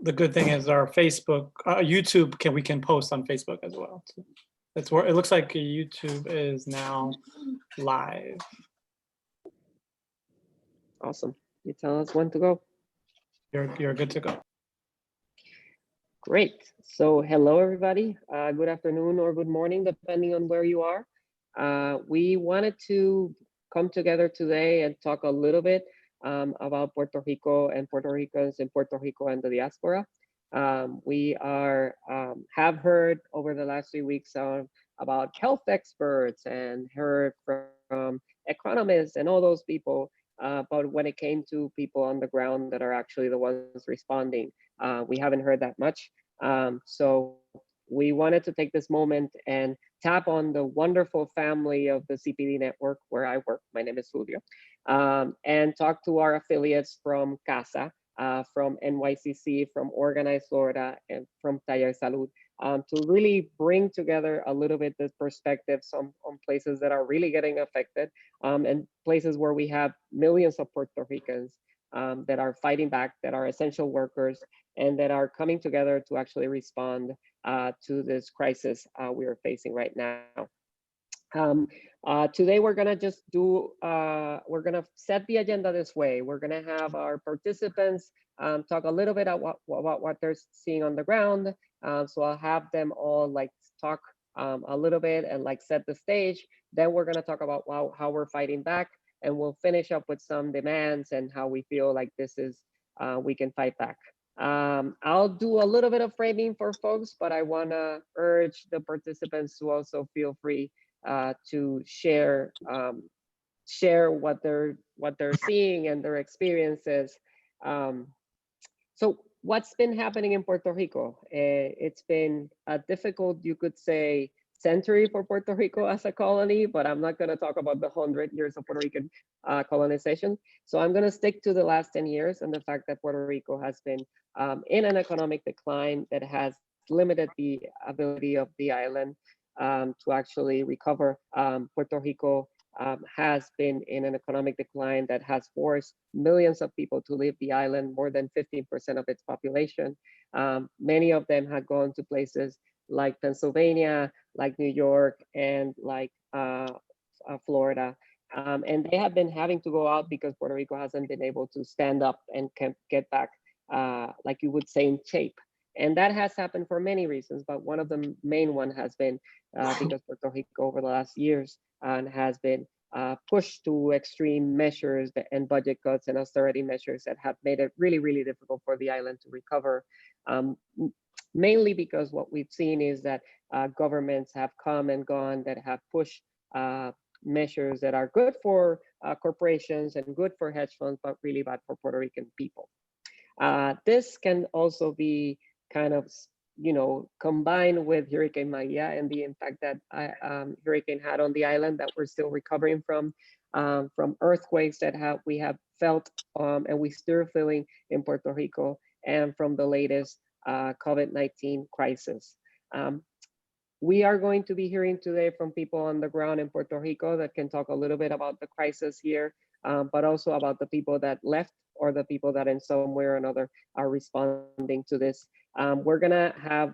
The good thing is our Facebook, YouTube, we can post on Facebook as well. So that's where it looks like YouTube is now live. Awesome. You tell us when to go. You're good to go. Great. So hello, everybody. Good afternoon or good morning, depending on where you are. We wanted to come together today and talk a little bit about Puerto Rico and Puerto Ricans in Puerto Rico and the diaspora. We have heard over the last 3 weeks about health experts and heard from economists and all those people. But when it came to people on the ground that are actually the ones responding, we haven't heard that much. So we wanted to take this moment and tap on the wonderful family of the CPD network where I work. My name is Julio. And talk to our affiliates from CASA, from NYCC, from Organized Florida, and from Taller Salud, to really bring together a little bit the perspectives on places that are really getting affected, and places where we have millions of Puerto Ricans that are fighting back, that are essential workers, and that are coming together to actually respond to this crisis we are facing right now. Today we're gonna just do, we're gonna set the agenda this way. We're gonna have our participants talk a little bit about what they're seeing on the ground. So I'll have them all like talk a little bit and like set the stage. Then we're gonna talk about how we're fighting back, and we'll finish up with some demands and how we feel like this is, we can fight back. I'll do a little bit of framing for folks, but I wanna urge the participants to also feel free to share what they're seeing and their experiences. So what's been happening in Puerto Rico? It's been a difficult, you could say, century for Puerto Rico as a colony, but I'm not going to talk about the 100 years of Puerto Rican colonization. So I'm going to stick to the last 10 years and the fact that Puerto Rico has been in an economic decline that has limited the ability of the island to actually recover. Puerto Rico has been in an economic decline that has forced millions of people to leave the island, more than 15% of its population. Many of them had gone to places like Pennsylvania, like New York, and like Florida. And they have been having to go out because Puerto Rico hasn't been able to stand up and can get back, like you would say, in shape. And that has happened for many reasons, but one of the main one has been because Puerto Rico over the last years has been pushed to extreme measures and budget cuts and austerity measures that have made it really, really difficult for the island to recover. Mainly because what we've seen is that governments have come and gone that have pushed measures that are good for corporations and good for hedge funds, but really bad for Puerto Rican people. This can also be kind of, you know, combined with Hurricane Maria and the impact that hurricane had on the island that we're still recovering from earthquakes that we have felt and we still feeling in Puerto Rico, and from the latest COVID-19 crisis. We are going to be hearing today from people on the ground in Puerto Rico that can talk a little bit about the crisis here, but also about the people that left or the people that in some way or another are responding to this. We're gonna have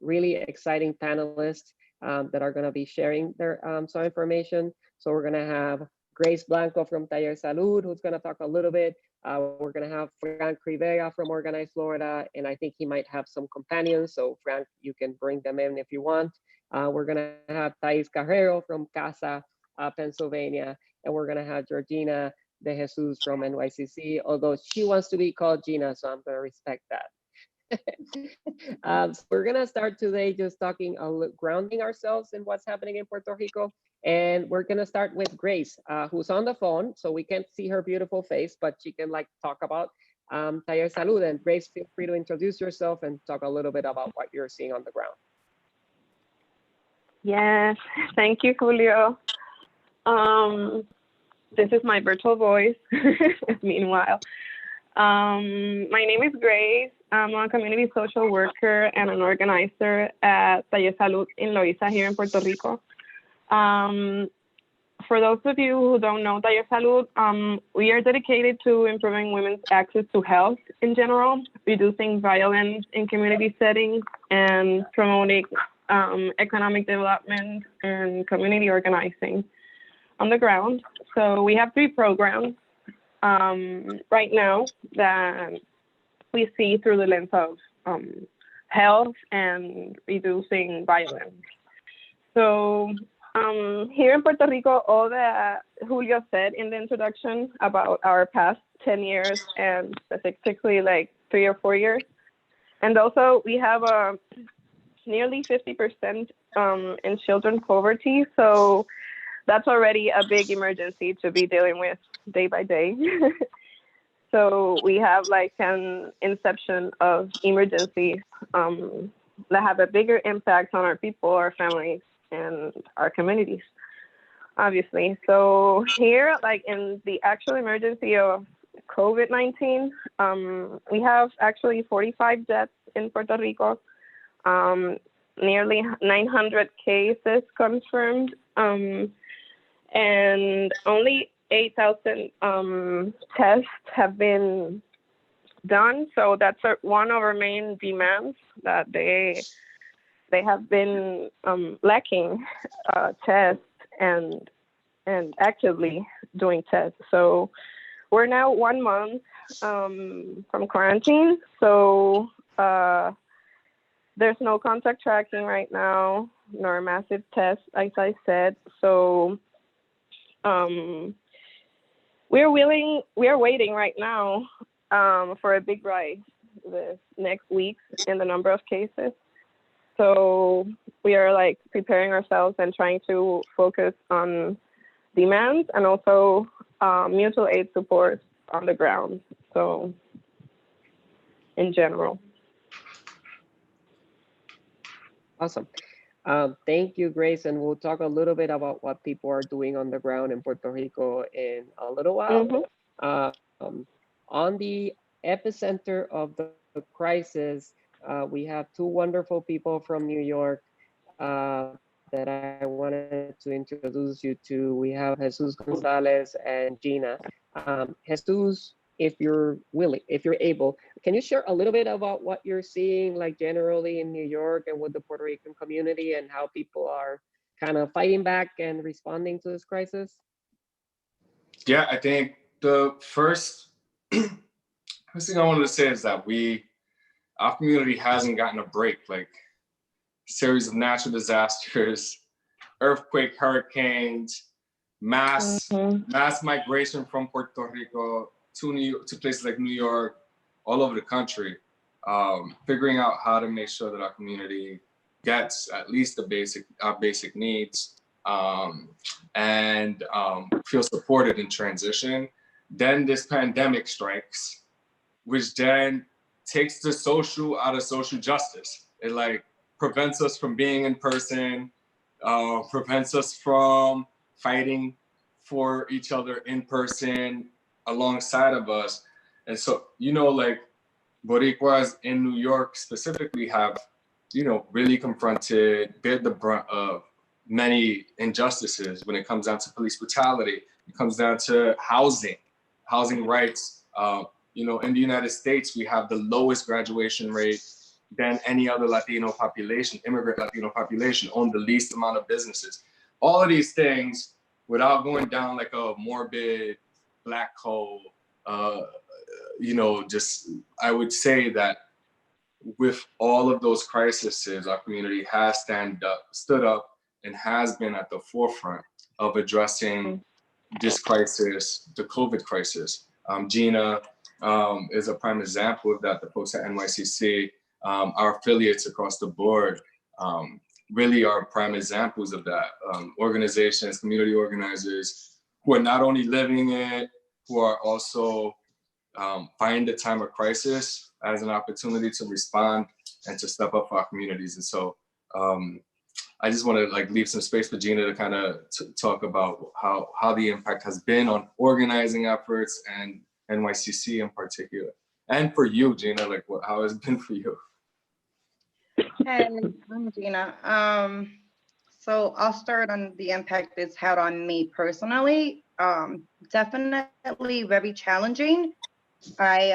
really exciting panelists that are gonna be sharing their some information. So we're gonna have Grace Blanco from Taller Salud, who's gonna talk a little bit. We're gonna have Frank Rivera from Organized Florida, and I think he might have some companions. So Frank, you can bring them in if you want. We're gonna have Thais Carrero from CASA, Pennsylvania, and we're gonna have Georgina De Jesus from NYCC, although she wants to be called Gina, so I'm gonna respect that. So we're gonna start today just talking, grounding ourselves in what's happening in Puerto Rico. And we're gonna start with Grace, who's on the phone, so we can't see her beautiful face, but she can like talk about Taller Salud. And Grace, feel free to introduce yourself and talk a little bit about what you're seeing on the ground. Yes, thank you, Julio. This is my virtual voice, meanwhile. My name is Grace. I'm a community social worker and an organizer at Taller Salud in Loíza here in Puerto Rico. For those of you who don't know Taller Salud, we are dedicated to improving women's access to health in general, reducing violence in community settings, and promoting economic development and community organizing on the ground. So we have 3 programs right now that we see through the lens of health and reducing violence. So here in Puerto Rico, all that Julio said in the introduction about our past 10 years and specifically like 3 or 4 years. And also we have nearly 50% in children poverty. So that's already a big emergency to be dealing with day by day. So we have like an inception of emergencies that have a bigger impact on our people, our families, and our communities, obviously. So here, like in the actual emergency of COVID-19, we have actually 45 deaths in Puerto Rico, nearly 900 cases confirmed, and only 8,000 tests have been done. So that's one of our main demands, that they have been lacking tests and actively doing tests. So we're now 1 month from quarantine. So there's no contact tracking right now, nor massive tests, as I said. So we are waiting right now for a big rise this next week in the number of cases. So we are like preparing ourselves and trying to focus on demands and also mutual aid support on the ground. So in general. Awesome. Thank you, Grace. And we'll talk a little bit about what people are doing on the ground in Puerto Rico in a little while. On the epicenter of the crisis, we have 2 wonderful people from New York that I wanted to introduce you to. We have Jesus Gonzalez and Gina. Jesus, if you're willing, if you're able, can you share a little bit about what you're seeing, like generally in New York and with the Puerto Rican community, and how people are kind of fighting back and responding to this crisis? Yeah, I think the first thing I wanted to say is that our community hasn't gotten a break. Like, series of natural disasters, earthquake, hurricanes, mass migration from Puerto Rico to places like New York, all over the country, figuring out how to make sure that our community gets at least our basic needs, and feel supported in transition. Then this pandemic strikes, which then takes the social out of social justice. It like prevents us from being in person, prevents us from fighting for each other in person alongside of us. And so, like Boricuas in New York specifically have, really bear the brunt of many injustices when it comes down to police brutality. It comes down to housing rights. In the United States, we have the lowest graduation rate than any other Latino population, immigrant Latino population, own the least amount of businesses. All of these things, without going down like a morbid black hole, I would say that with all of those crises, our community has stood up and has been at the forefront of addressing this crisis, the COVID crisis. Gina is a prime example of that. The folks at NYCC, our affiliates across the board, really are prime examples of that. Organizations, community organizers who are not only living it, who are also find the time of crisis as an opportunity to respond and to step up for our communities. And so I just want to leave some space for Gina to kind of talk about how the impact has been on organizing efforts and NYCC in particular. And for you, Gina, how has it been for you? Hey, I'm Gina. So I'll start on the impact it's had on me personally. Definitely very challenging. I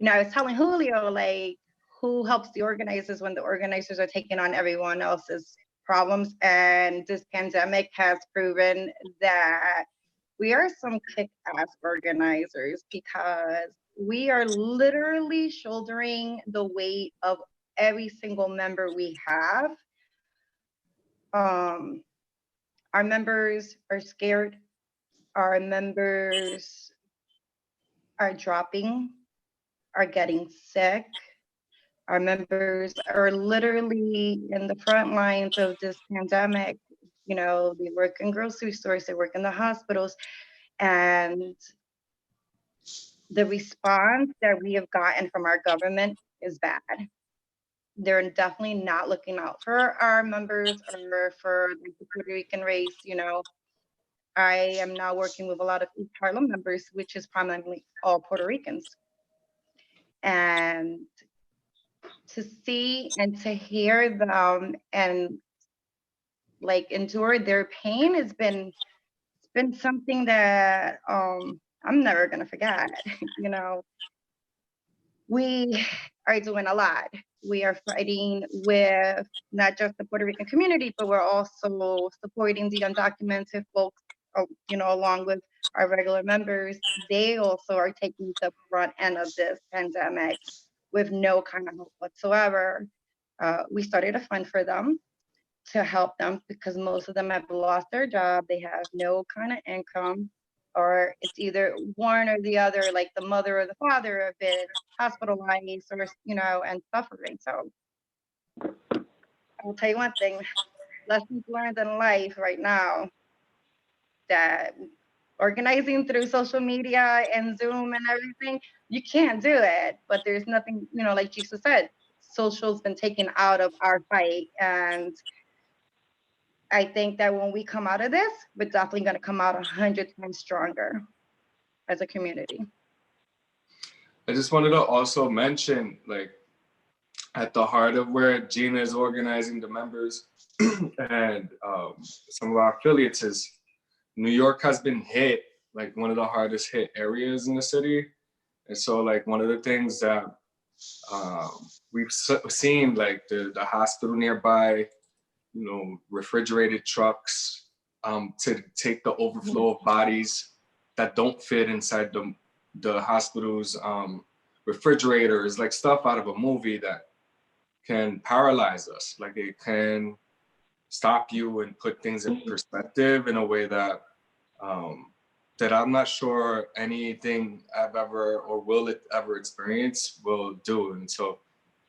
I was telling Julio, like, who helps the organizers when the organizers are taking on everyone else's problems? And this pandemic has proven that we are some kick-ass organizers because we are literally shouldering the weight of every single member we have. Our members are scared. Our members are dropping, are getting sick. Our members are literally in the front lines of this pandemic. They work in grocery stores, they work in the hospitals, and the response that we have gotten from our government is bad. They're definitely not looking out for our members or for the Puerto Rican race. I am now working with a lot of East Harlem members, which is prominently all Puerto Ricans. And to see and to hear them and like endure their pain has been something that I'm never gonna forget. We are doing a lot. We are fighting with not just the Puerto Rican community, but we're also supporting the undocumented folks, along with our regular members. They also are taking the front end of this pandemic with no kind of hope whatsoever. We started a fund for them to help them because most of them have lost their job. They have no kind of income, or it's either one or the other, like the mother or the father have been hospitalized or, and suffering. So I'll tell you one thing, lessons learned in life right now, that organizing through social media and Zoom and everything, you can't do it, but there's nothing, like Jesus said, social's been taken out of our fight. And I think that when we come out of this, we're definitely going to come out 100 times stronger as a community. I just wanted to also mention, like, at the heart of where Gina is organizing the members and some of our affiliates is New York has been hit, like one of the hardest hit areas in the city. And so like one of the things that we've seen, like the hospital nearby, refrigerated trucks to take the overflow of bodies that don't fit inside the hospital's refrigerators, like stuff out of a movie that can paralyze us. Like it can stop you and put things in perspective in a way that that I'm not sure anything I've ever or will it ever experience will do. And so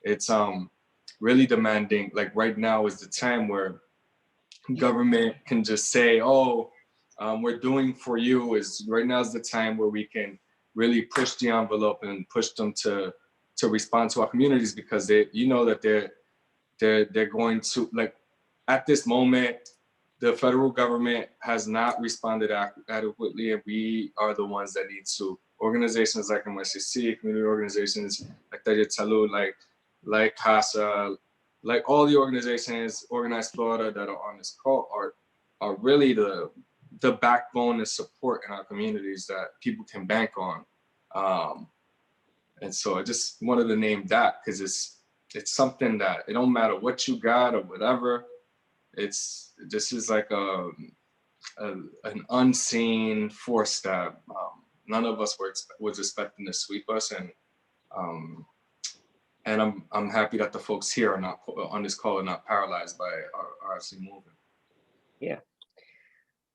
it's really demanding. Like right now is the time where government can just say, oh, we're doing for you. Right now is the time where we can really push the envelope and push them to respond to our communities, because that they're going to, like, at this moment, the federal government has not responded adequately, and we are the ones that need to. Organizations like MSCC, community organizations like Taller Salud, like CASA, like all the organizations, Organized Florida, that are on this call are really the backbone and support in our communities that people can bank on. And so I just wanted to name that because it's something that it don't matter what you got or whatever. This is like an unseen force that none of us was expecting to sweep us, and I'm happy that the folks here are not on this call are not paralyzed by our actually moving. Yeah.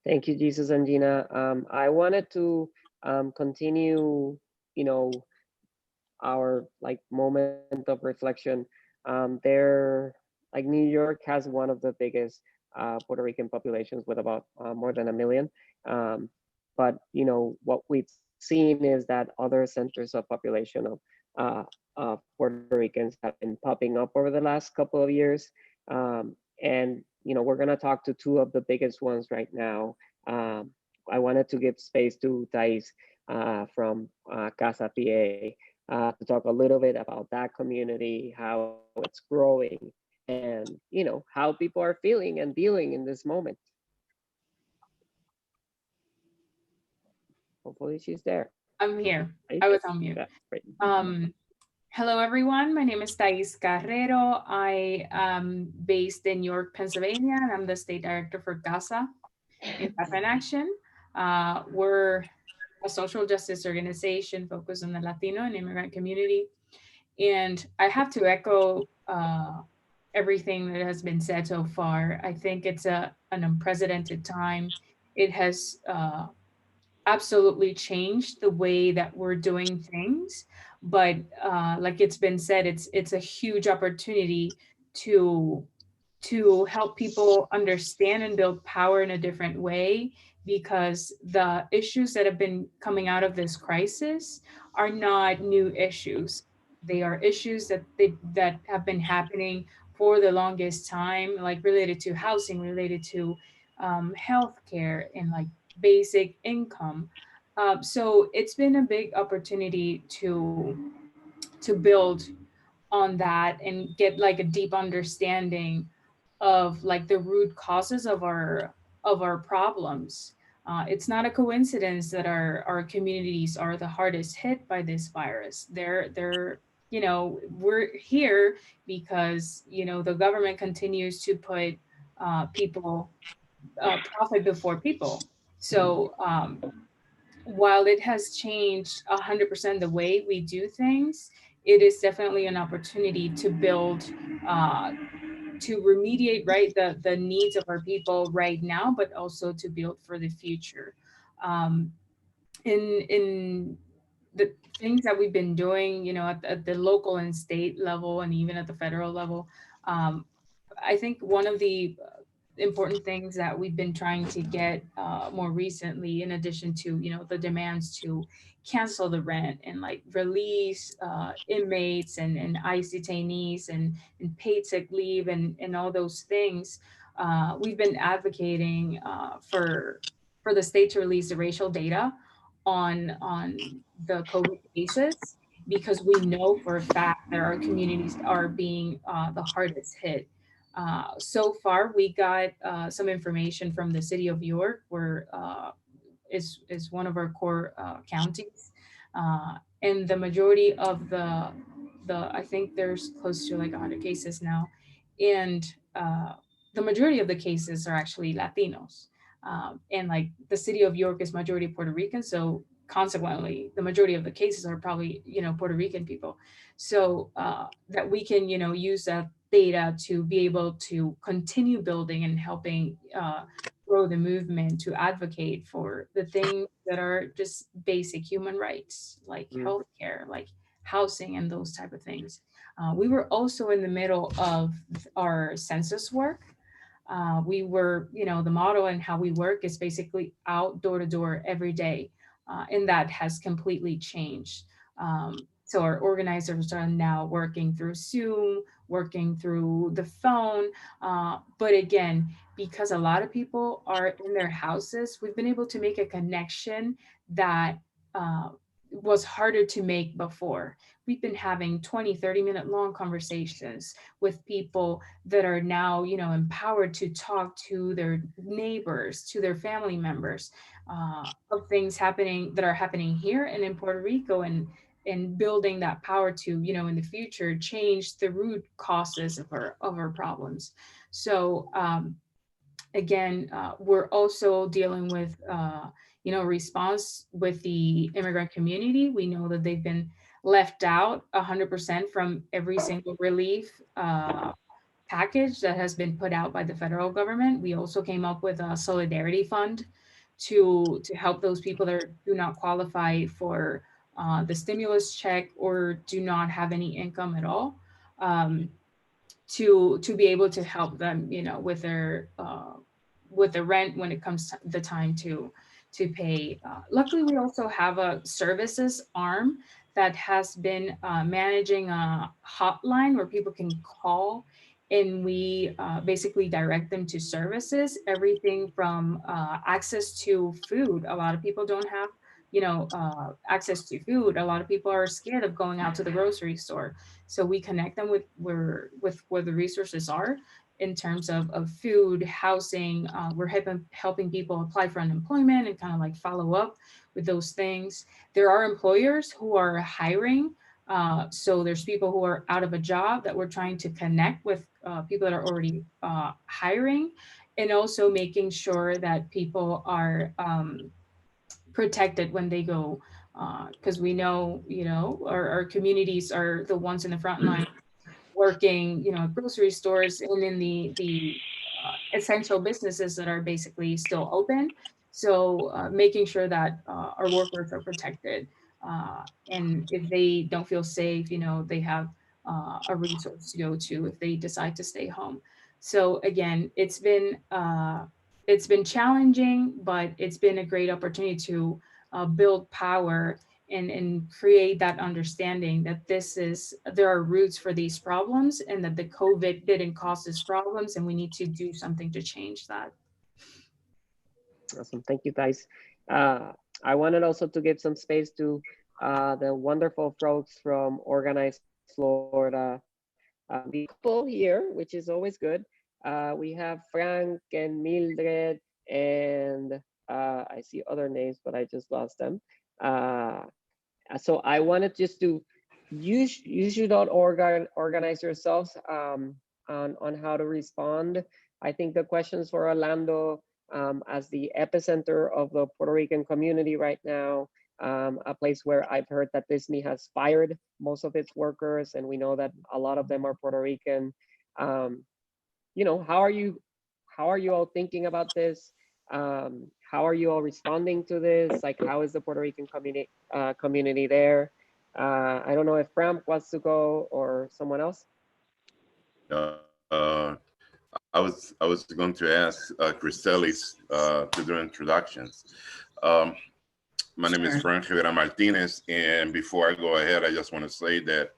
Thank you, Jesus and Gina. I wanted to continue, our moment of reflection. New York has one of the biggest Puerto Rican populations with about more than 1 million. But what we've seen is that other centers of population of Puerto Ricans have been popping up over the last couple of years. And we're gonna talk to two of the biggest ones right now. I wanted to give space to Thais from Casa PA to talk a little bit about that community, how it's growing, and, you know, how people are feeling and dealing in this moment. Hopefully she's there. I'm here. Right? I was on mute. Yeah, great. Hello, everyone. My name is Thais Carrero. I am based in York, Pennsylvania, and I'm the state director for CASA in CASA in Action. We're a social justice organization focused on the Latino and immigrant community. And I have to echo everything that has been said so far. I think it's an unprecedented time. It has absolutely changed the way that we're doing things, but like it's been said, it's a huge opportunity to help people understand and build power in a different way, because the issues that have been coming out of this crisis are not new issues. They are issues that have been happening for the longest time, like related to housing, related to healthcare, and like basic income. So it's been a big opportunity to build on that and get like a deep understanding of like the root causes of our problems. It's not a coincidence that our communities are the hardest hit by this virus. They're you know, we're here because, you know, the government continues to put people profit before people. So while it has changed 100% the way we do things, it is definitely an opportunity to build, to remediate, right, the needs of our people right now, but also to build for the future. Um, in the things that we've been doing, you know, at the local and state level, and even at the federal level, I think one of the important things that we've been trying to get more recently, in addition to, you know, the demands to cancel the rent and like release inmates and ICE detainees and paid sick leave and all those things, we've been advocating for the state to release the racial data on the COVID cases, because we know for a fact that our communities are being the hardest hit. So far, we got some information from the city of York, where is one of our core counties, and the majority of the I think there's close to like 100 cases now, and the majority of the cases are actually Latinos, and like the city of York is majority Puerto Rican, so consequently the majority of the cases are probably, you know, Puerto Rican people. So that we can, you know, use that data to be able to continue building and helping grow the movement to advocate for the things that are just basic human rights, like healthcare, like housing, and those type of things. We were also in the middle of our census work. We were, you know, the model and how we work is basically out door to door every day. And that has completely changed. So our organizers are now working through Zoom, working through the phone. But again, because a lot of people are in their houses, we've been able to make a connection that was harder to make before. We've been having 20, 30-minute long conversations with people that are now, you know, empowered to talk to their neighbors, to their family members, of things happening that are happening here and in Puerto Rico, and building that power to, you know, in the future, change the root causes of our problems. So again, we're also dealing with, you know, response with the immigrant community. We know that they've been left out 100% from every single relief package that has been put out by the federal government. We also came up with a solidarity fund to help those people that do not qualify for the stimulus check or do not have any income at all, to be able to help them, you know, with the rent when it comes to the time to pay. Luckily, we also have a services arm that has been managing a hotline where people can call, and we basically direct them to services, everything from access to food. A lot of people don't have access to food. A lot of people are scared of going out to the grocery store. So we connect them with where the resources are in terms of food, housing. We're helping people apply for unemployment and kind of like follow up with those things. There are employers who are hiring. So there's people who are out of a job that we're trying to connect with people that are already hiring, and also making sure that people are protected when they go, because we know, our communities are the ones in the front line working, at grocery stores and in the essential businesses that are basically still open. So making sure that our workers are protected. And if they don't feel safe, they have a resource to go to if they decide to stay home. So again, it's been challenging, but it's been a great opportunity to build power and create that understanding that there are roots for these problems, and that the COVID didn't cause these problems, and we need to do something to change that. Awesome, thank you, Thais. I wanted also to give some space to the wonderful folks from Organized Florida. The couple here, which is always good. We have Frank and Mildred, and I see other names, but I just lost them. So I wanted just to, you should all organize yourselves on how to respond. I think the questions for Orlando, as the epicenter of the Puerto Rican community right now, a place where I've heard that Disney has fired most of its workers, and we know that a lot of them are Puerto Rican. How are you all thinking about this? How are you all responding to this? Like, how is the Puerto Rican community there? I don't know if Bram wants to go or someone else. I was going to ask Cristelis to do introductions. My name is Frank Rivera Martinez, and before I go ahead, I just want to say that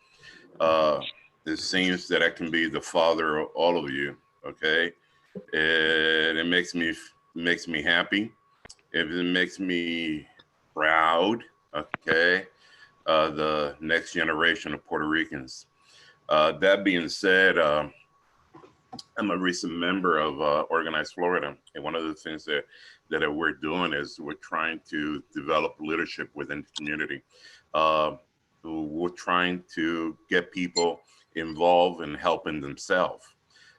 it seems that I can be the father of all of you. Okay, and it makes me happy. It makes me proud. Okay, the next generation of Puerto Ricans. That being said, I'm a recent member of Organized Florida, and one of the things that we're doing is we're trying to develop leadership within the community. We're trying to get people involved in helping themselves,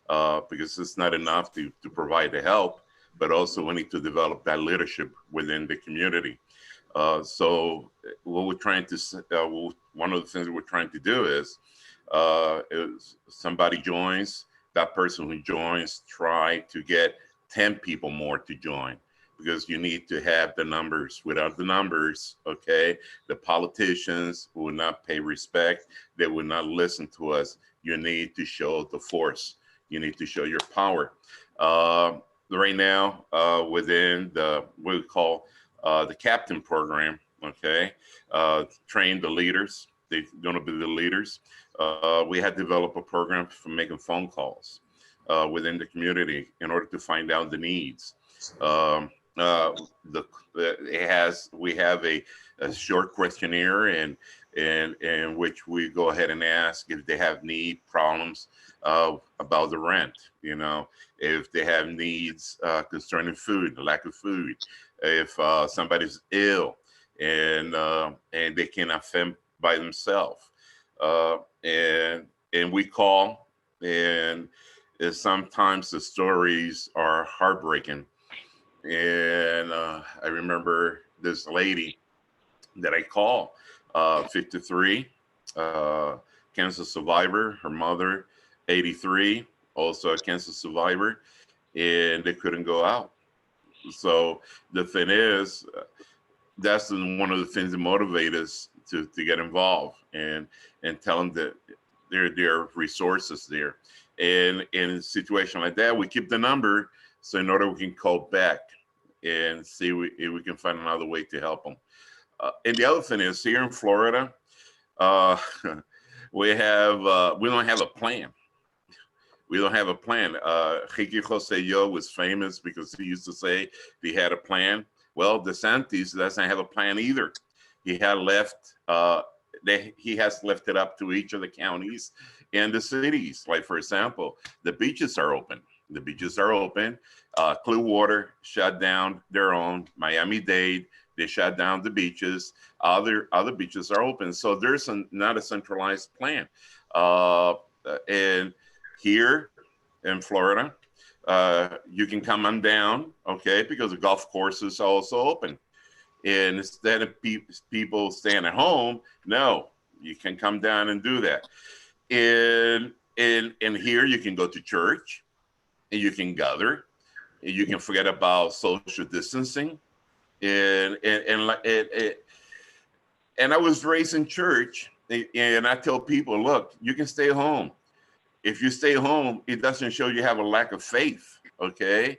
because it's not enough to provide the help, but also we need to develop that leadership within the community. So what we're trying to, one of the things we're trying to do is somebody joins, that person who joins, try to get 10 people more to join, because you need to have the numbers. Without the numbers, okay, the politicians will not pay respect. They will not listen to us. You need to show the force. You need to show your power. Right now, within what we call the captain program, okay, train the leaders. They're going to be the leaders. We had developed a program for making phone calls within the community in order to find out the needs. We have a short questionnaire in which we go ahead and ask if they have problems about the rent, if they have needs concerning food, the lack of food, if somebody's ill and they cannot fend by themselves. And we call, and sometimes the stories are heartbreaking. And I remember this lady that I call, 53, cancer survivor, her mother, 83, also a cancer survivor, and they couldn't go out. So the thing is, that's one of the things that motivate us to get involved and tell them that there are resources there. And in a situation like that, we keep the number, so in order we can call back and see if we can find another way to help them. And the other thing is, here in Florida, we don't have a plan. We don't have a plan. Ricky Rosselló was famous because he used to say he had a plan. Well, DeSantis doesn't have a plan either. He had left, he has left it up to each of the counties and the cities. Like, for example, the beaches are open. The beaches are open. Clearwater shut down their own. Miami-Dade, they shut down the beaches. Other beaches are open. So there's not a centralized plan. And here in Florida, you can come on down, okay, because the golf course is also open. And instead of people staying at home, no, you can come down and do that. And here you can go to church, and you can gather, and you can forget about social distancing. And I was raised in church, and I tell people, look, you can stay home. If you stay home, it doesn't show you have a lack of faith, okay?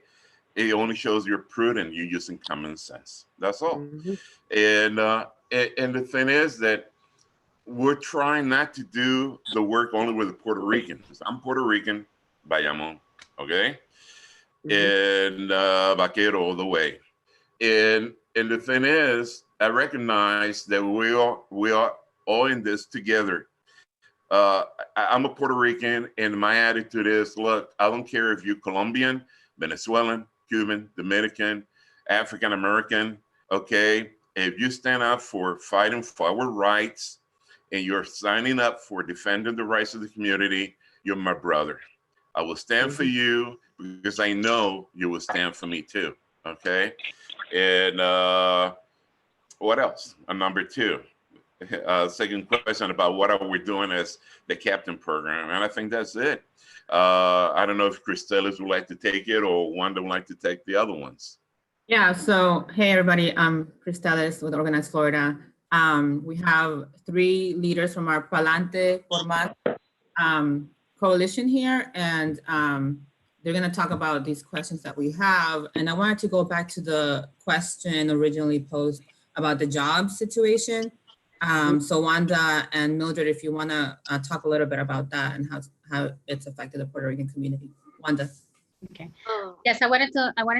It only shows you're prudent, you're using common sense. That's all. Mhm. And the thing is that we're trying not to do the work only with the Puerto Ricans. I'm Puerto Rican, Bayamon, okay? And Vaquero all the way. And the thing is, I recognize that we are all in this together. I'm a Puerto Rican, and my attitude is, look, I don't care if you're Colombian, Venezuelan, Cuban, Dominican, African American, okay? If you stand up for fighting for our rights and you're signing up for defending the rights of the community, you're my brother. I will stand for you because I know you will stand for me too, okay? And what else? Number two. Second question about what are we doing as the captain program, and I think that's it. I don't know if Cristelis would like to take it or Wanda would like to take the other ones. Yeah, so hey everybody, I'm Cristelis with Organize Florida. We have 3 leaders from our Palante por Más coalition here, and they're gonna talk about these questions that we have. And I wanted to go back to the question originally posed about the job situation. So Wanda and Mildred, if you want to talk a little bit about that and how it's affected the Puerto Rican community. Wanda. Okay. Yes, I wanted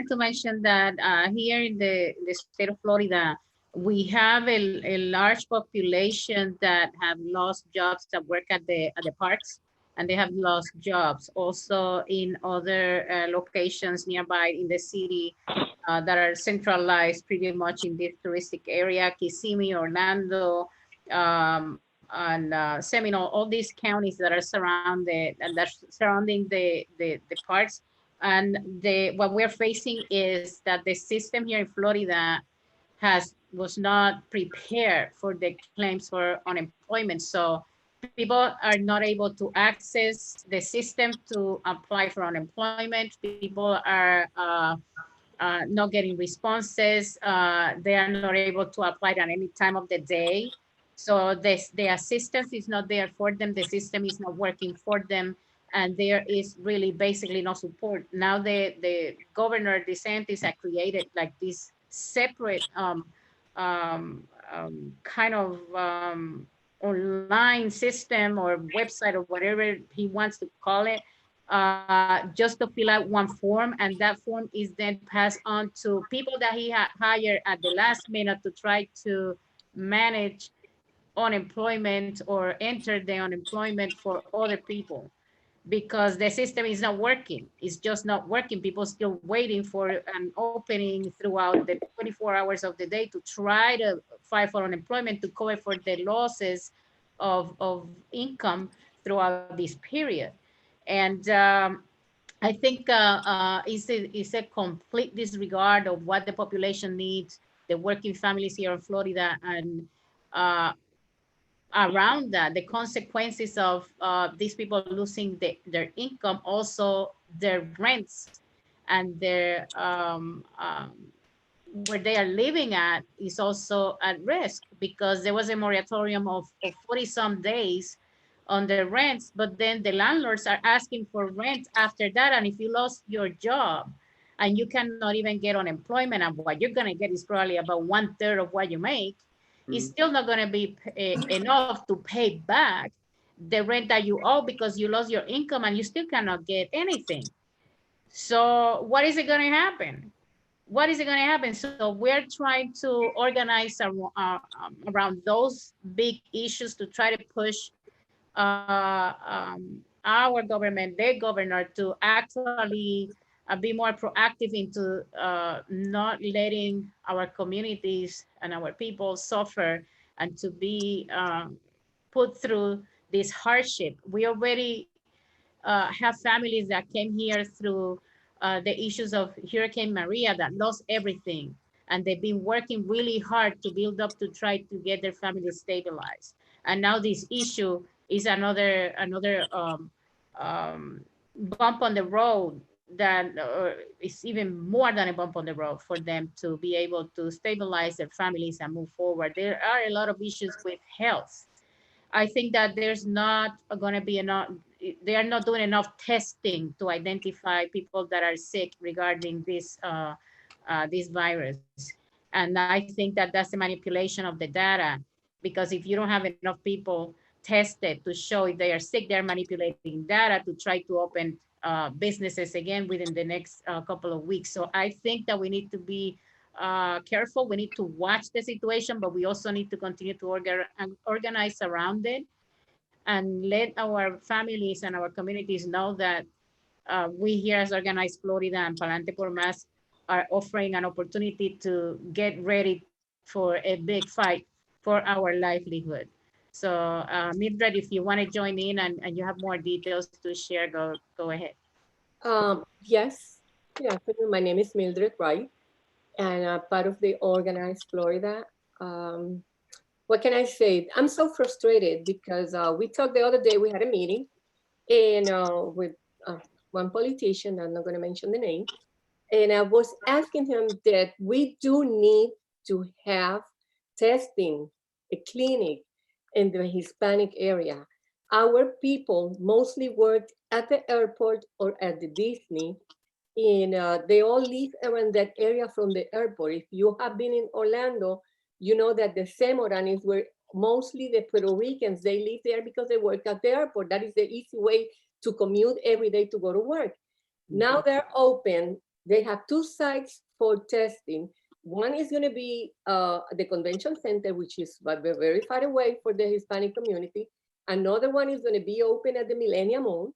to mention that here in the state of Florida, we have a large population that have lost jobs that work at the parks, and they have lost jobs also in other locations nearby in the city that are centralized pretty much in this touristic area, Kissimmee, Orlando, and Seminole, all these counties that are surrounding the parks. And what we're facing is that the system here in Florida was not prepared for the claims for unemployment. So people are not able to access the system to apply for unemployment. People are not getting responses. They are not able to apply at any time of the day. So the assistance is not there for them. The system is not working for them. And there is really basically no support. Now the governor DeSantis has created like this separate kind of online system or website or whatever he wants to call it, just to fill out one form, and that form is then passed on to people that he had hired at the last minute to try to manage unemployment or enter the unemployment for other people, because the system is not working. It's just not working. People still waiting for an opening throughout the 24 hours of the day to try to file for unemployment to cover for the losses of income throughout this period. And I think it's a complete disregard of what the population needs, the working families here in Florida, and around that, the consequences of these people losing their income, also their rents and their where they are living at is also at risk, because there was a moratorium of 40 some days on the rents, but then the landlords are asking for rent after that. And if you lost your job and you cannot even get unemployment, and what you're going to get is probably about 1/3 of what you make, it's still not going to be enough to pay back the rent that you owe, because you lost your income and you still cannot get anything. So what is it going to happen? what is it going to happen? So we're trying to organize around those big issues to try to push our government, their governor, to actually be more proactive into not letting our communities and our people suffer and to be put through this hardship. We already have families that came here through the issues of Hurricane Maria that lost everything. And they've been working really hard to build up to try to get their families stabilized. And now this issue is another bump on the road that is even more than a bump on the road for them to be able to stabilize their families and move forward. There are a lot of issues with health. I think that there's not going to be enough, they are not doing enough testing to identify people that are sick regarding this virus. And I think that that's the manipulation of the data, because if you don't have enough people tested to show if they are sick, they're manipulating data to try to open businesses again within the next couple of weeks. So I think that we need to be careful. We need to watch the situation, but we also need to continue to organize around it and let our families and our communities know that we here as Organized Florida and Palante por Más are offering an opportunity to get ready for a big fight for our livelihood. So Mildred, if you want to join in and you have more details to share, go ahead. Yes, good afternoon. My name is Mildred Wright, and part of the Organized Florida. What can I say? I'm so frustrated because we talked the other day, we had a meeting and with one politician, I'm not going to mention the name, and I was asking him that we do need to have testing, a clinic in the Hispanic area. Our people mostly work at the airport or at the Disney, and they all live around that area from the airport. If you have been in Orlando, you know that the Semoran is where mostly the Puerto Ricans, they live there because they work at the airport. That is the easy way to commute every day to go to work. Now they're open. They have two sites for testing. One is going to be the convention center, which is very far away for the Hispanic community. Another one is going to be open at the Millennium Mall,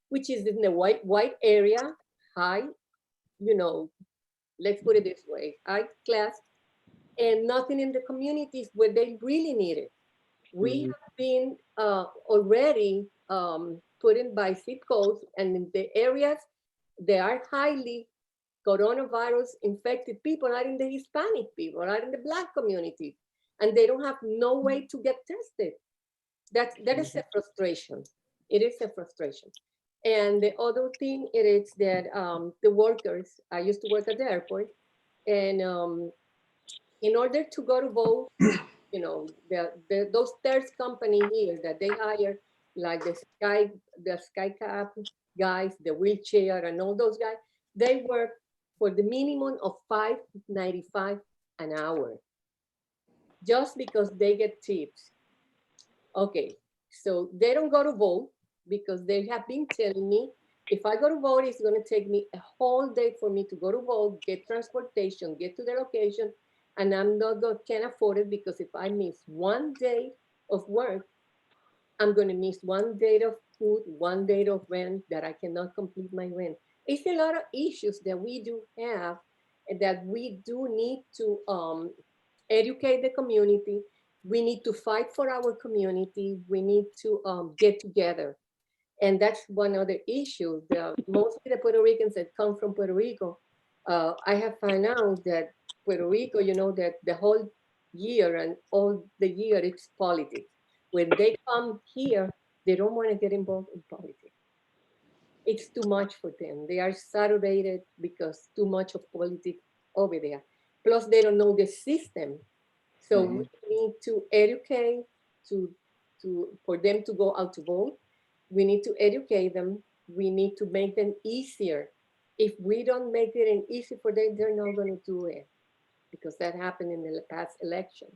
which is in the white area, high, let's put it this way, high class, and nothing in the communities where they really need it. We have been already put in by zip codes, and in the areas they are highly coronavirus infected people are in the Hispanic people, are in the Black community, and they don't have no way to get tested. That is a frustration. It is a frustration. And the other thing it is that the workers, I used to work at the airport, and in order to go to vote, those third company here that they hire, like the SkyCap guys, the wheelchair and all those guys, they work for the minimum of $5.95 an hour, just because they get tips. Okay, so they don't go to vote because they have been telling me, if I go to vote, it's going to take me a whole day for me to go to vote, get transportation, get to the location, and I'm not going can't afford it, because if I miss one day of work, I'm going to miss one day of food, one day of rent, that I cannot complete my rent. It's a lot of issues that we do have, and that we do need to educate the community. We need to fight for our community. We need to get together. And that's one other issue. Mostly the Puerto Ricans that come from Puerto Rico, I have found out that Puerto Rico, that the whole year and all the year it's politics. When they come here, they don't want to get involved in politics. It's too much for them. They are saturated because too much of politics over there. Plus, they don't know the system. So we need to educate for them to go out to vote. We need to educate them. We need to make them easier. If we don't make it easy for them, they're not going to do it. Because that happened in the past election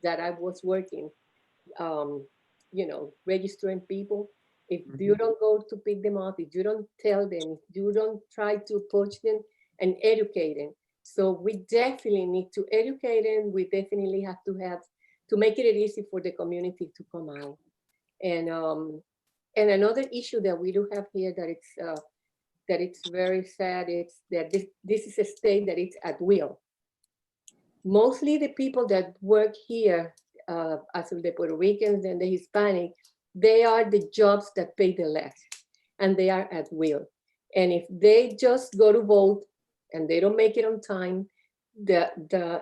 that I was working, registering people. If you don't go to pick them up, if you don't tell them, if you don't try to push them and educate them, So we definitely need to educate them. We definitely have to make it easy for the community to come out. And another issue that we do have here that it's very sad, it's that this is a state that it's at will. Mostly the people that work here, as the Puerto Ricans and the Hispanic, they are the jobs that pay the less, and they are at will. And if they just go to vote and they don't make it on time, the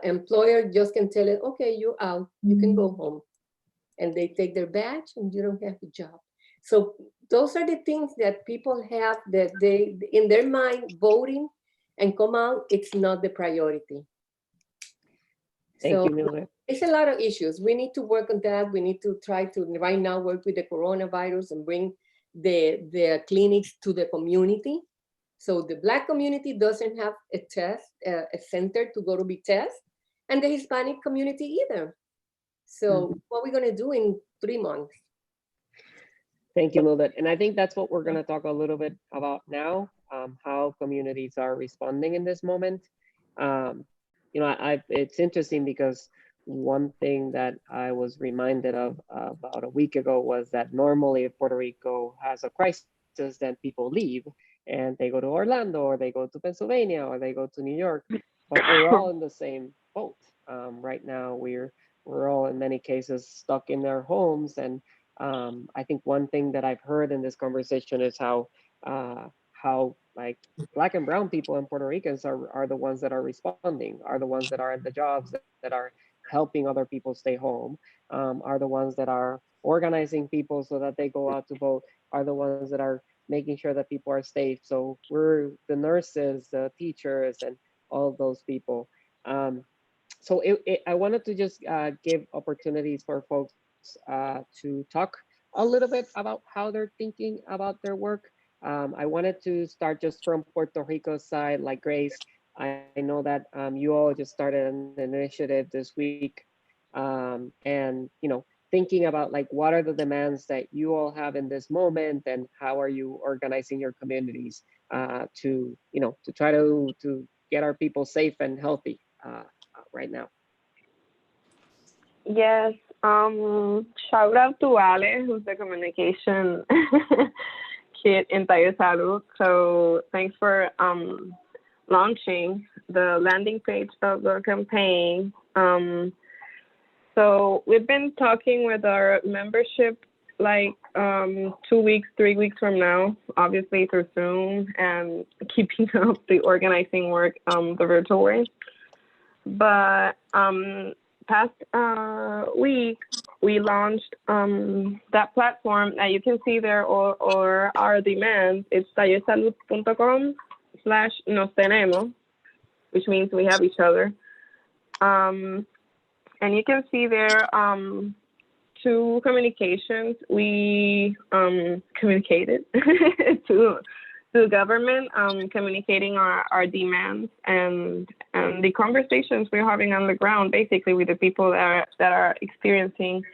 employer just can tell it, okay, you're out, you can go home. And they take their badge and you don't have a job. So those are the things that people have that they, in their mind, voting and come out, it's not the priority. Thank So you, Mildred. it's a lot of issues. We need to work on that. We need to try to right now work with the coronavirus and bring the clinics to the community. So the Black community doesn't have a test, a center to go to be tested, and the Hispanic community either. So what we're gonna do in 3 months? Thank you, Mildred. And I think that's what we're going to talk a little bit about now, how communities are responding in this moment. You know, it's interesting because one thing that I was reminded of about a week ago was that normally if Puerto Rico has a crisis, then people leave and they go to Orlando or they go to Pennsylvania or they go to New York, but we're all in the same boat. Right now, we're all in many cases stuck in their homes. And I think one thing that I've heard in this conversation is how like Black and brown people in Puerto Ricans are the ones that are responding, are the ones that are in the jobs that are helping other people stay home, are the ones that are organizing people so that they go out to vote, are the ones that are making sure that people are safe. So we're the nurses, the teachers, and all of those people. So I wanted to just give opportunities for folks to talk a little bit about how they're thinking about their work. I wanted to start just from Puerto Rico's side, like Grace. I know that you all just started an initiative this week, and you know, thinking about like what are the demands that you all have in this moment, and how are you organizing your communities to try to get our people safe and healthy right now. Yes. Shout out to Ale, who's the communication kid in Taller Salud. So thanks for launching the landing page of the campaign. So we've been talking with our membership like 2 weeks, 3 weeks from now, obviously through Zoom and keeping up the organizing work the virtual way. But past week, we launched that platform that you can see there or our demands. It's tallersalud.com/nos tenemos, which means we have each other. And you can see there 2 communications. We communicated to the government, communicating our demands and the conversations we're having on the ground, basically with the people that are experiencing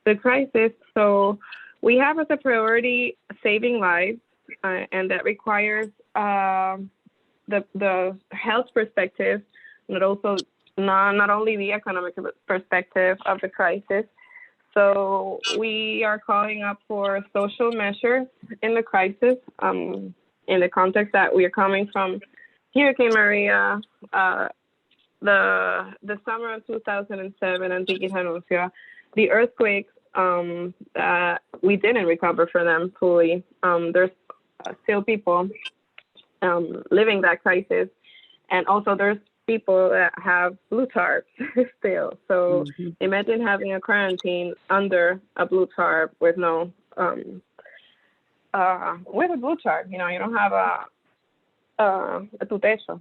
the crisis. So we have as a priority saving lives, and that requires the health perspective, but also not only the economic perspective of the crisis. So we are calling up for social measures in the crisis, in the context that we are coming from Hurricane Maria, the summer of 2007, and the earthquakes that we didn't recover from them fully. There's still people living that crisis, and also there's people that have blue tarps still. So imagine having a quarantine under a blue tarp with no with a blue tarp, you don't have a tu techo,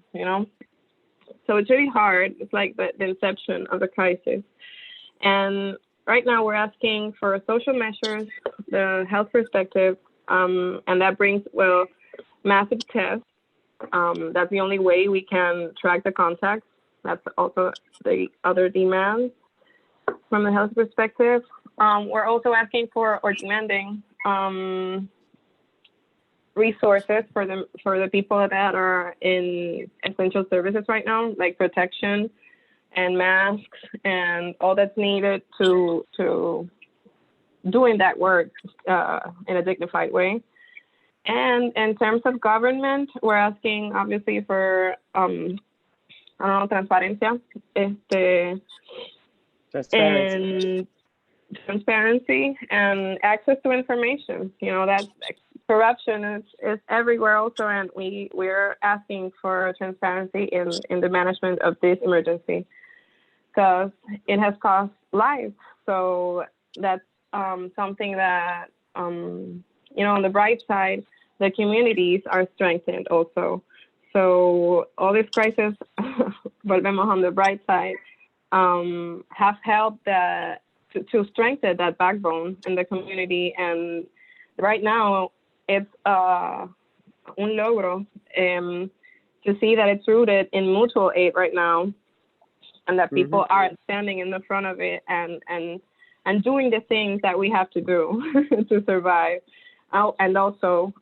So it's really hard. It's like the inception of the crisis. And right now we're asking for social measures, the health perspective, and that brings, massive tests. That's the only way we can track the contacts. That's also the other demands from the health perspective. We're also asking for or demanding resources for the people that are in essential services right now, like protection and masks and all that's needed to doing that work in a dignified way. And in terms of government, we're asking obviously for transparencia, and transparency and access to information. You know, that corruption is everywhere also, and we're asking for transparency in the management of this emergency because it has cost lives. So that's something that, you know, on the bright side, the communities are strengthened also. So all these crises, volvemos on the bright side, have helped to strengthen that backbone in the community. And right now, it's un logro to see that it's rooted in mutual aid right now, and that people are standing in the front of it and doing the things that we have to do to survive. And also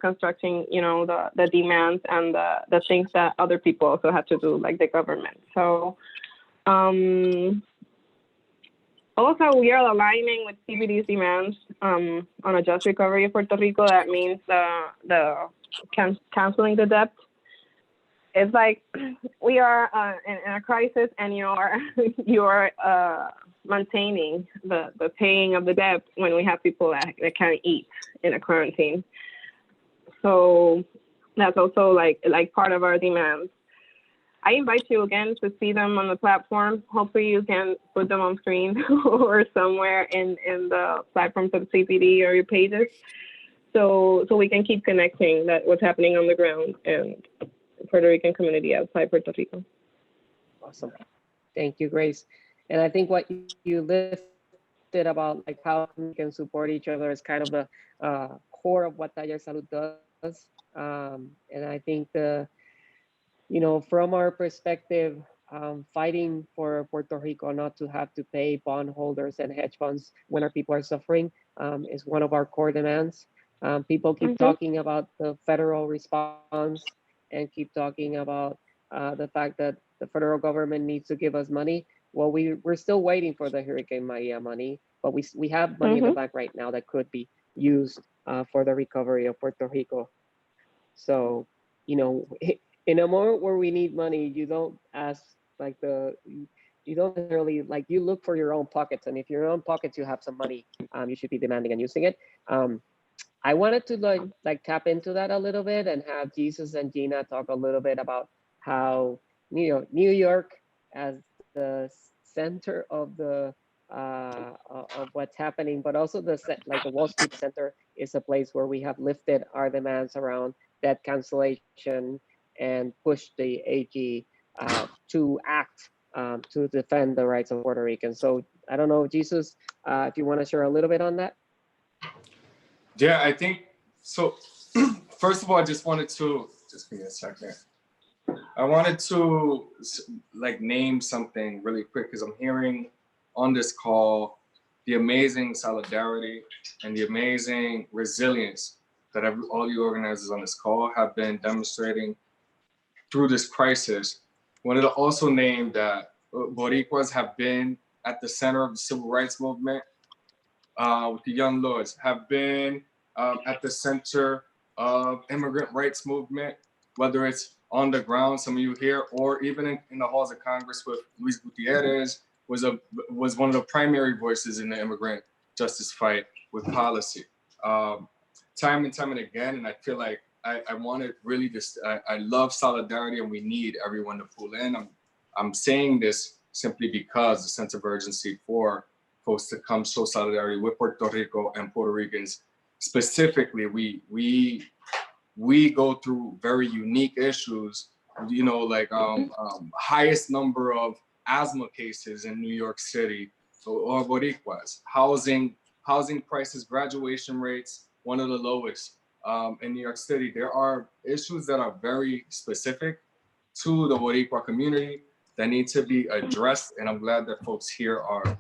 constructing, you know, the demands and the things that other people also have to do, like the government. So also we are aligning with CBD's demands on a just recovery of Puerto Rico. That means the canceling the debt. It's like we are in a crisis, and you are maintaining the paying of the debt when we have people that can't eat in a quarantine. So that's also like part of our demands. I invite you again to see them on the platform. Hopefully you can put them on screen or somewhere in the platforms of CPD or your pages, so we can keep connecting that what's happening on the ground and Puerto Rican community outside Puerto Rico. Awesome. Thank you, Grace. And I think what you listed about like how we can support each other is kind of the core of what Taller Salud does. And I think you know, from our perspective, fighting for Puerto Rico not to have to pay bondholders and hedge funds when our people are suffering is one of our core demands. People keep talking about the federal response and keep talking about the fact that the federal government needs to give us money. Well, we're still waiting for the Hurricane Maria money, but we have money in the bank right now that could be used for the recovery of Puerto Rico. So, you know, in a moment where we need money, you don't ask like you don't necessarily like, you look for your own pockets, and if your own pockets you have some money, you should be demanding and using it. I wanted to like tap into that a little bit and have Jesus and Gina talk a little bit about how New York as the center of the of what's happening, but also the Wall Street Center is a place where we have lifted our demands around debt cancellation and push the AG to act to defend the rights of Puerto Ricans. So I don't know, Jesus, if you want to share a little bit on that. Yeah, I think so. First of all, I just wanted to just give me a second. I wanted to like name something really quick because I'm hearing on this call the amazing solidarity and the amazing resilience that all you organizers on this call have been demonstrating through this crisis. Wanted to also name that Boricuas have been at the center of the civil rights movement with the Young Lords, have been at the center of immigrant rights movement, whether it's on the ground, some of you here, or even in the halls of Congress with Luis Gutierrez, was one of the primary voices in the immigrant justice fight with policy. Time and time and again, and I feel like I wanted really this, I love solidarity and we need everyone to pull in. I'm saying this simply because the sense of urgency for folks to come show solidarity with Puerto Rico and Puerto Ricans. Specifically, we go through very unique issues, you know, like highest number of asthma cases in New York City or Boricuas, housing prices, graduation rates, one of the lowest in New York City. There are issues that are very specific to the Boricua community that need to be addressed, and I'm glad that folks here are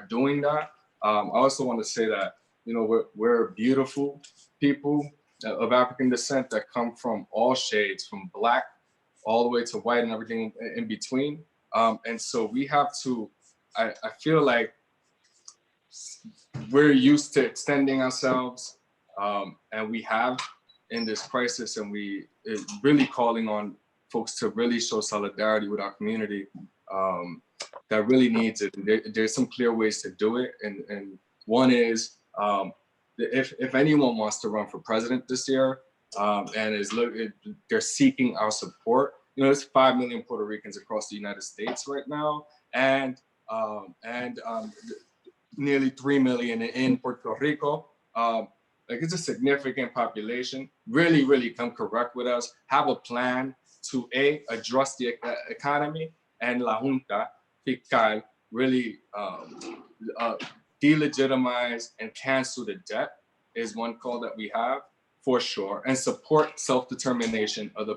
doing that. I also want to say that, you know, we're beautiful people. of African descent that come from all shades, from black all the way to white and everything in between. And so we have to, I feel like we're used to extending ourselves, and we have in this crisis, and we is really calling on folks to really show solidarity with our community that really needs it. There's some clear ways to do it, and one is if anyone wants to run for president this year and they're seeking our support. You know, there's 5 million Puerto Ricans across the United States right now, and nearly 3 million in Puerto Rico. Like, it's a significant population. Really come correct with us. Have a plan to address the economy, and La Junta Fiscal really delegitimize and cancel the debt is one call that we have for sure, and support self-determination of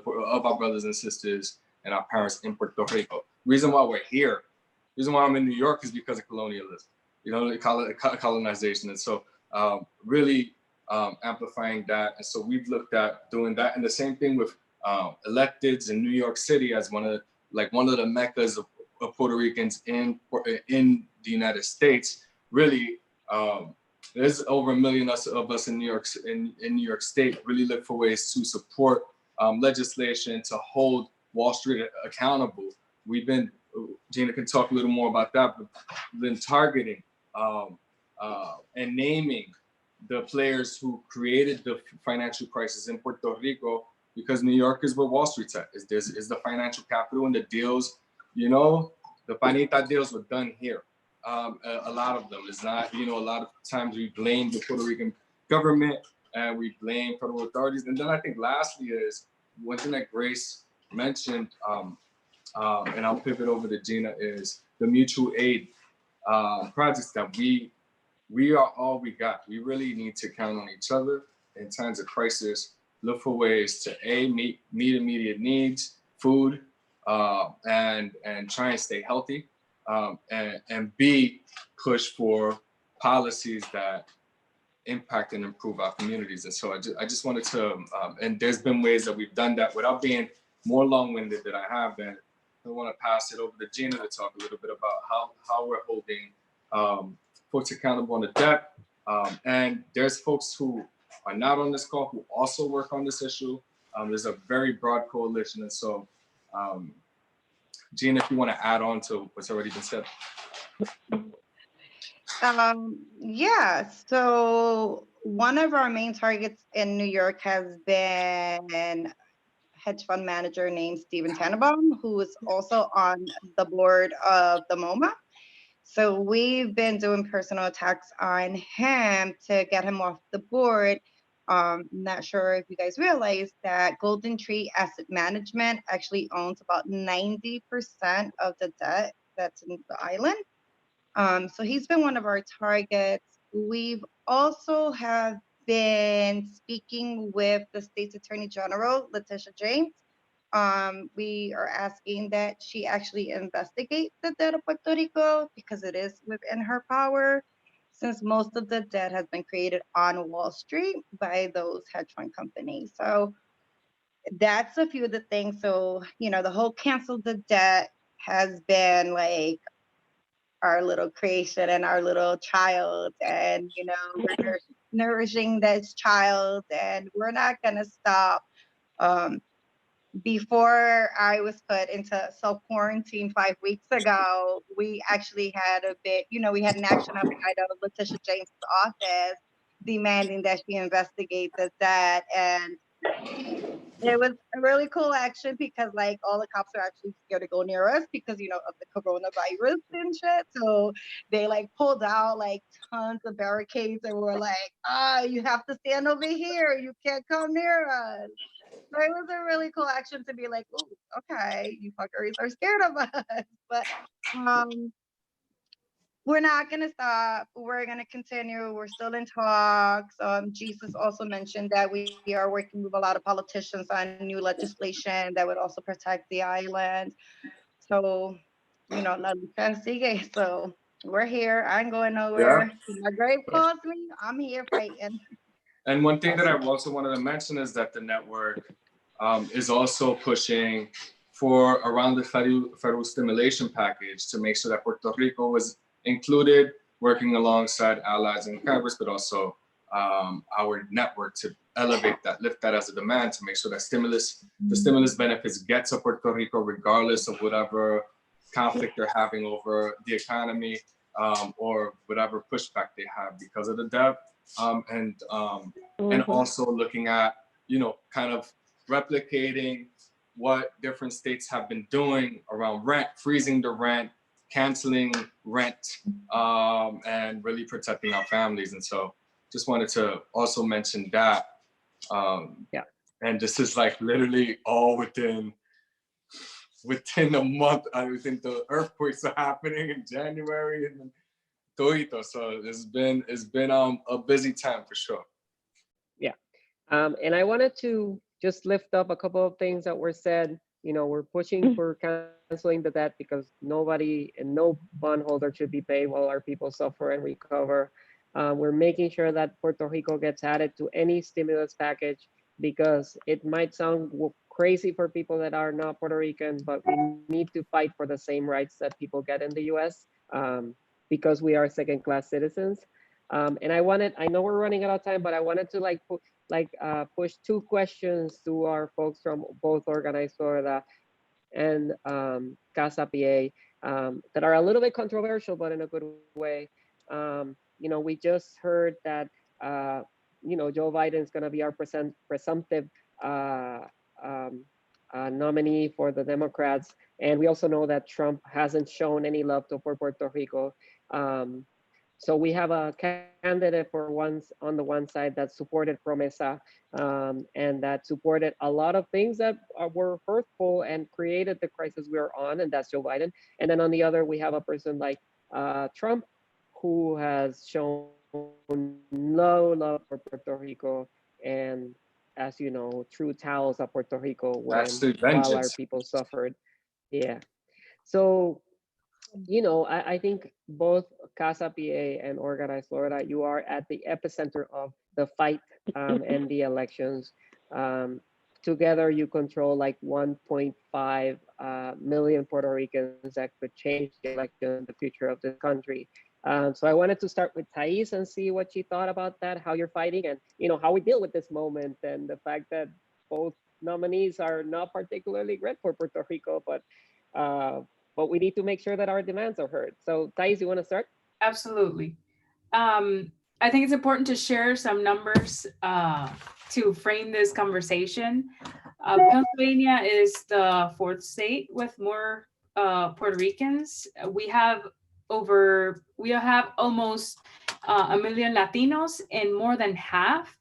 our brothers and sisters and our parents in Puerto Rico. Reason why we're here, reason why I'm in New York is because of colonialism, you know, colonization. And so really amplifying that. And so we've looked at doing that, and the same thing with electeds in New York City as one of the meccas of Puerto Ricans in the United States. Really, there's over 1 million of us in New York State. Really look for ways to support legislation to hold Wall Street accountable. We've been, Gina can talk a little more about that, but been targeting and naming the players who created the financial crisis in Puerto Rico, because New York is where Wall Street's at. Is the financial capital, and the deals, you know, the panita deals were done here. A lot of them is not, you know, a lot of times we blame the Puerto Rican government and we blame federal authorities. And then I think lastly is one thing that Grace mentioned, and I'll pivot over to Gina, is the mutual aid projects that we are all we got. We really need to count on each other in times of crisis. Look for ways to meet immediate needs, food, and try and stay healthy. And B, push for policies that impact and improve our communities. And so I just wanted to, and there's been ways that we've done that without being more long-winded than I have been. I want to pass it over to Gina to talk a little bit about how we're holding folks accountable on the debt. And there's folks who are not on this call who also work on this issue. There's a very broad coalition. And so, Gina, if you want to add on to what's already been said. Yeah, so one of our main targets in New York has been hedge fund manager named Steven Tannenbaum, who is also on the board of the MoMA. So we've been doing personal attacks on him to get him off the board. Not sure if you guys realize that Golden Tree Asset Management actually owns about 90% of the debt that's in the island. So he's been one of our targets. We've also have been speaking with the state's attorney general, Letitia James. We are asking that she actually investigate the debt of Puerto Rico because it is within her power, since most of the debt has been created on Wall Street by those hedge fund companies. So that's a few of the things. So, you know, the whole cancel the debt has been like our little creation and our little child, and, you know, we're nourishing this child, and we're not gonna stop. Before I was put into self-quarantine 5 weeks ago, we actually had a bit, you know, we had an action outside of Letitia James' office demanding that she investigate that. And it was a really cool action because, like, all the cops are actually scared to go near us because, you know, of the coronavirus and shit. So they like pulled out like tons of barricades and were like, you have to stand over here. You can't come near us. So it was a really cool action to be like, oh, okay, you fuckers are scared of us. But we're not gonna stop. We're gonna continue. We're still in talks. Jesus also mentioned that we are working with a lot of politicians on new legislation that would also protect the island. So, you know, la lucha sigue. So we're here. I ain't going nowhere. My grave calls me. I'm here fighting. And one thing that I also wanted to mention is that the network is also pushing for around the federal stimulation package to make sure that Puerto Rico was included, working alongside allies in Congress, but also our network to elevate that, lift that as a demand to make sure that the stimulus benefits get to Puerto Rico regardless of whatever conflict they're having over the economy or whatever pushback they have because of the debt. And also looking at, kind of replicating what different states have been doing around rent, freezing the rent, canceling rent, and really protecting our families. And so just wanted to also mention that. And this is like literally all within a month. I think the earthquakes are happening in January and Toito. So it's been a busy time for sure. Yeah. And I wanted to just lift up a couple of things that were said. We're pushing for canceling the debt because nobody and no bondholder should be paid while our people suffer and recover. We're making sure that Puerto Rico gets added to any stimulus package because it might sound crazy for people that are not Puerto Rican, but we need to fight for the same rights that people get in the US because we are second-class citizens. And I know we're running out of time, but I wanted to push two questions to our folks from both Organized Florida and Casa PA that are a little bit controversial, but in a good way. We just heard that Joe Biden is going to be our presumptive nominee for the Democrats, and we also know that Trump hasn't shown any love for Puerto Rico. So we have a candidate on the one side that supported Promesa and that supported a lot of things that were hurtful and created the crisis we're on, and that's Joe Biden. And then on the other, we have a person like Trump, who has shown no love for Puerto Rico and, as you know, threw towels at Puerto Rico while our people suffered. Yeah. So, I think both Casa PA and Organized Florida, you are at the epicenter of the fight and the elections. Together, you control like 1.5 million Puerto Ricans that could change the election, the future of the country. So I wanted to start with Thais and see what she thought about that, how you're fighting, and how we deal with this moment, and the fact that both nominees are not particularly great for Puerto Rico, but we need to make sure that our demands are heard. So Thais, you want to start? Absolutely. I think it's important to share some numbers to frame this conversation. Pennsylvania is the fourth state with more Puerto Ricans. We have almost 1 million Latinos, and more than half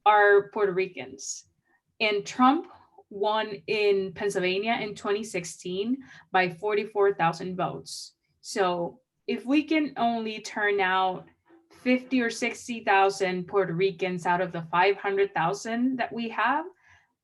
are Puerto Ricans. And Trump won in Pennsylvania in 2016 by 44,000 votes. So if we can only turn out 50 or 60,000 Puerto Ricans out of the 500,000 that we have,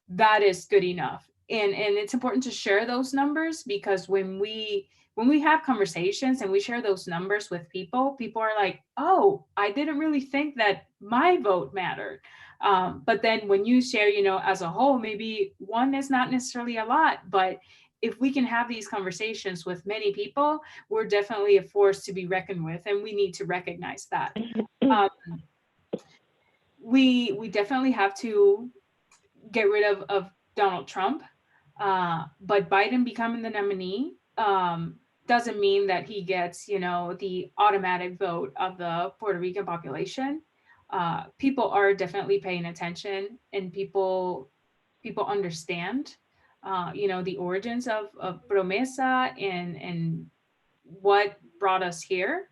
that is good enough. And it's important to share those numbers, because when we have conversations and we share those numbers with people are like, oh, I didn't really think that my vote mattered. But then when you share, as a whole, maybe one is not necessarily a lot, but if we can have these conversations with many people, we're definitely a force to be reckoned with, and we need to recognize that. We definitely have to get rid of Donald Trump, but Biden becoming the nominee doesn't mean that he gets, the automatic vote of the Puerto Rican population. People are definitely paying attention, and people understand, the origins of Promesa and what brought us here.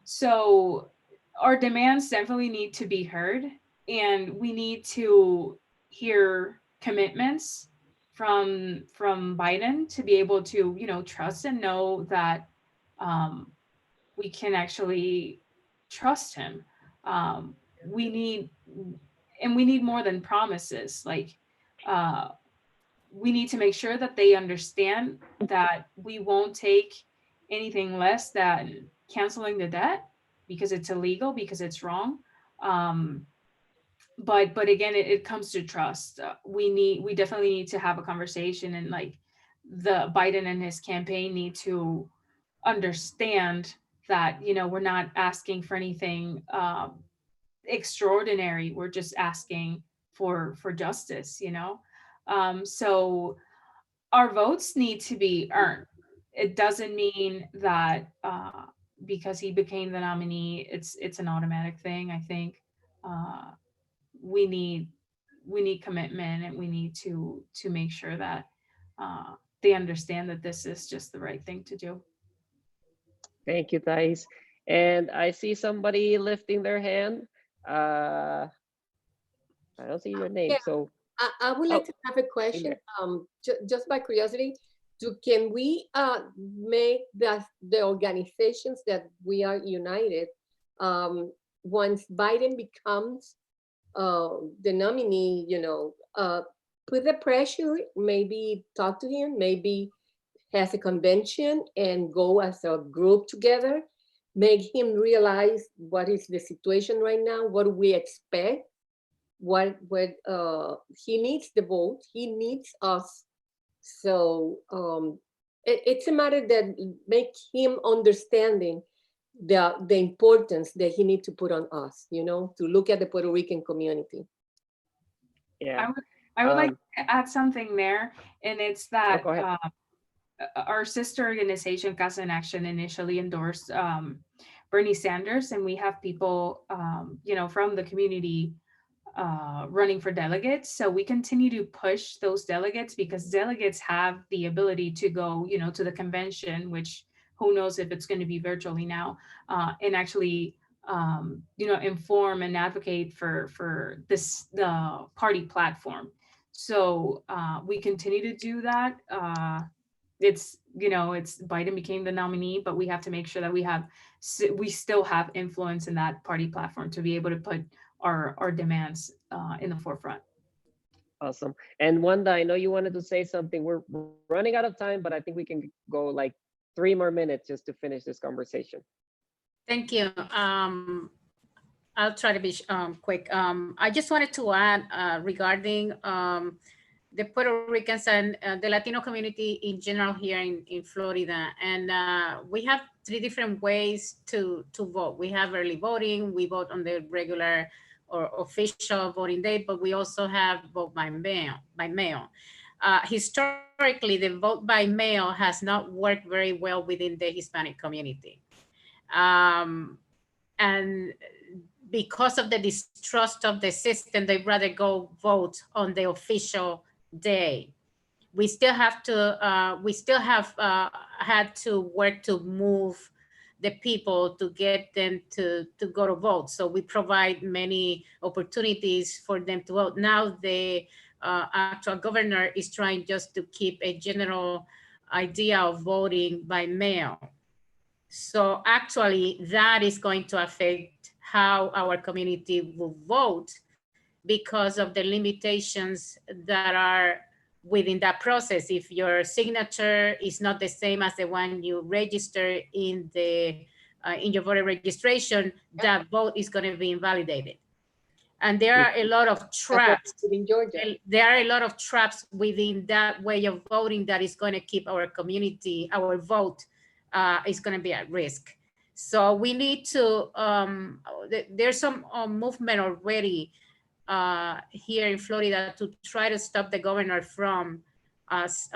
So our demands definitely need to be heard, and we need to hear commitments from Biden to be able to, trust and know that we can actually trust him. We need more than promises. Like, we need to make sure that they understand that we won't take anything less than canceling the debt, because it's illegal, because it's wrong. but again, it comes to trust. We definitely need to have a conversation, and like the Biden and his campaign need to understand that, you know, we're not asking for anything extraordinary. We're just asking for justice, you know. So our votes need to be earned. It doesn't mean that because he became the nominee, it's an automatic thing. I think we need commitment, and we need to make sure that they understand that this is just the right thing to do. Thank you, Thais. And I see somebody lifting their hand. I don't see your name, Yeah. so. I would like Oh, to have a question, just by curiosity. Can we make the organizations that we are united, once Biden becomes the nominee, you know, put the pressure, maybe talk to him, maybe has a convention and go as a group together, make him realize what is the situation right now, what do we expect, what he needs the vote, he needs us. So it's a matter that make him understanding the importance that he needs to put on us, you know, to look at the Puerto Rican community. Yeah. I would like to add something there, and it's that go ahead. Our sister organization, Casa in Action, initially endorsed Bernie Sanders, and we have people, you know, from the community running for delegates. So we continue to push those delegates, because delegates have the ability to go, you know, to the convention, which who knows if it's going to be virtually now, and actually, you know, inform and advocate for the party platform. So we continue to do that. It's, you know, it's Biden became the nominee, but we have to make sure that we still have influence in that party platform to be able to put our demands in the forefront. Awesome. And Wanda, I know you wanted to say something. We're running out of time, but I think we can go like 3 more minutes just to finish this conversation. Thank you. I'll try to be quick. I just wanted to add regarding the Puerto Ricans and the Latino community in general here in Florida. And we have 3 different ways to vote. We have early voting, we vote on the regular or official voting day, but we also have vote by mail. Historically, the vote by mail has not worked very well within the Hispanic community. And because of the distrust of the system, they'd rather go vote on the official day. We still have had to work to move the people to get them to go to vote. So we provide many opportunities for them to vote. Now the actual governor is trying just to keep a general idea of voting by mail. So actually that is going to affect how our community will vote because of the limitations that are within that process. If your signature is not the same as the one you register in your voter registration, that vote is going to be invalidated. And there are a lot of traps in Georgia. There are a lot of traps within that way of voting that is going to keep our community, our vote is going to be at risk. So we need to, there's some movement already here in Florida to try to stop the governor from us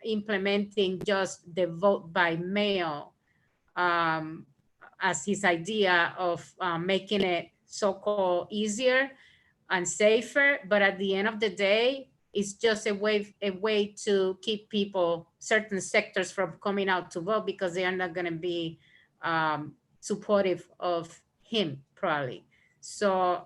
implementing just the vote by mail as his idea of making it so-called easier and safer. But at the end of the day, it's just a way to keep people, certain sectors, from coming out to vote because they are not going to be supportive of him, probably. So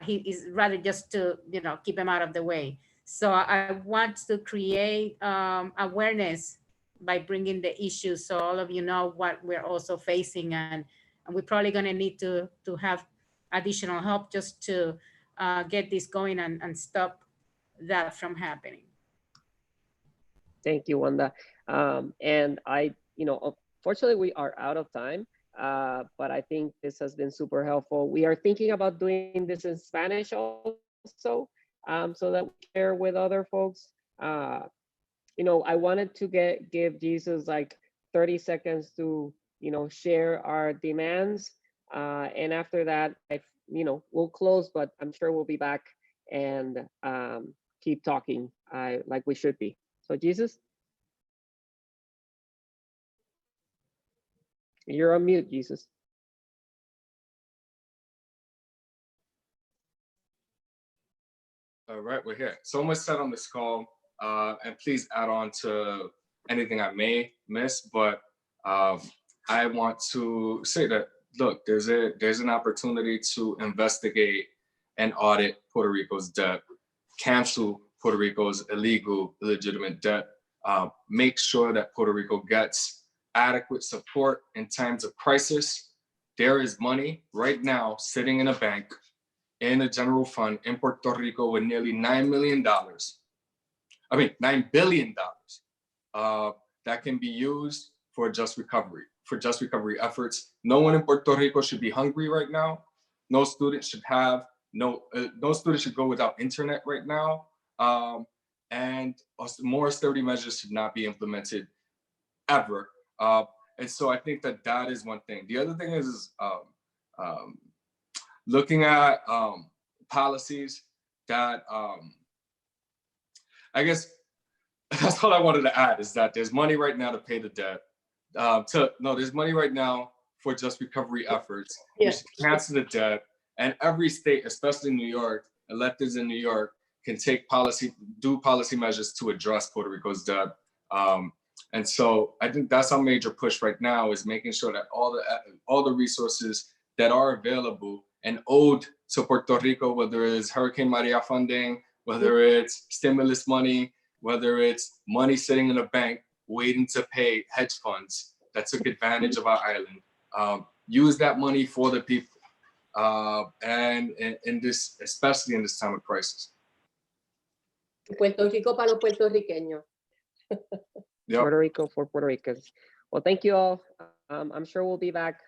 he is rather just to, keep him out of the way. So I want to create awareness by bringing the issues so all of you know what we're also facing, and we're probably going to need to have additional help just to get this going and stop that from happening. Thank you, Wanda. And unfortunately we are out of time. but I think this has been super helpful. We are thinking about doing this in Spanish also, so that we share with other folks. You know, I wanted to give Jesus like 30 seconds to, you know, share our demands. And after that, you know, we'll close, but I'm sure we'll be back and keep talking like we should be. So Jesus, you're on mute, Jesus. All right, we're here. So much said on this call, and please add on to anything I may miss, but I want to say that, look, there's an opportunity to investigate and audit Puerto Rico's debt, cancel Puerto Rico's illegitimate debt, make sure that Puerto Rico gets adequate support in times of crisis. There is money right now sitting in a bank in a general fund in Puerto Rico with nearly $9 billion that can be used for just recovery efforts. No one in Puerto Rico should be hungry right now. No student should have, no student should go without internet right now. And more austerity measures should not be implemented ever. And so I think that is one thing. The other thing is looking at policies that, I guess that's all I wanted to add, is that there's money right now to pay the debt. There's money right now for just recovery efforts. Yeah. We should cancel the debt, and every state, especially New York, electeds in New York can do policy measures to address Puerto Rico's debt. And so I think that's our major push right now, is making sure that all the resources that are available and owed to Puerto Rico, whether it's Hurricane Maria funding, whether it's stimulus money, whether it's money sitting in a bank waiting to pay hedge funds that took advantage of our island, use that money for the people, and in this, especially in this time of crisis. Puerto Rico para los puertorriqueños. Yep. Puerto Rico for Puerto Ricans. Well, thank you all. I'm sure we'll be back.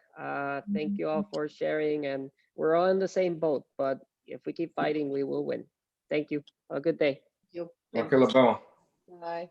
Thank you all for sharing, and we're all in the same boat, but if we keep fighting, we will win. Thank you. Have a good day. Yo, Okay, LeBron. bye.